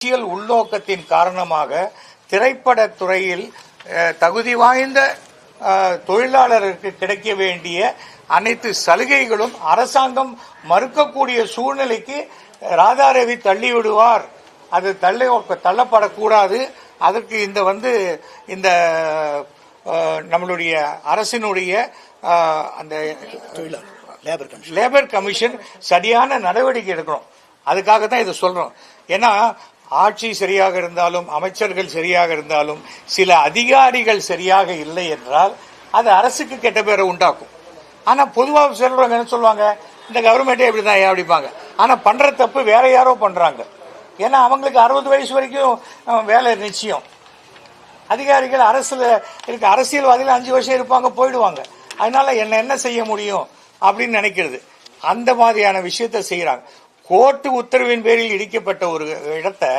அரசியல் உள்நோக்கத்தின் காரணமாக திரைப்படத் துறையில் தகுதி வாய்ந்த தொழிலாளருக்கு கிடைக்க வேண்டிய அனைத்து சலுகைகளும் அரசாங்கம் மறுக்கக்கூடிய சூழ்நிலைக்கு ராதாரவி தள்ளிவிடுவார். அது தள்ளப்படக்கூடாது. அதற்கு இந்த நம்மளுடைய அரசினுடைய அந்த லேபர் கமிஷன் சரியான நடவடிக்கை எடுக்கணும். அதுக்காக தான் இதை சொல்றோம். ஏன்னா ஆட்சி சரியாக இருந்தாலும் அமைச்சர்கள் சரியாக இருந்தாலும் சில அதிகாரிகள் சரியாக இல்லை என்றால் அது அரசுக்கு கெட்ட பேரை உண்டாக்கும். ஆனா பொதுவாக சொல்றவங்க என்ன சொல்லுவாங்க, இந்த கவர்மெண்டே இப்படிதான் அப்படிப்பாங்க. ஆனா பண்ற தப்பு வேற யாரோ பண்றாங்க. ஏன்னா அவங்களுக்கு 60 வயசு வரைக்கும் வேலை நிச்சயம். அதிகாரிகள் அரசியல்வாதிகள் 5 வருஷம் இருப்பாங்க, போயிடுவாங்க. அதனால என்ன செய்ய முடியும் அப்படின்னு நினைக்கிறது. அந்த மாதிரியான விஷயத்தை செய்யறாங்க. கோர்ட்டு உத்தரவின் பேரில் இடிக்கப்பட்ட ஒரு இடத்தை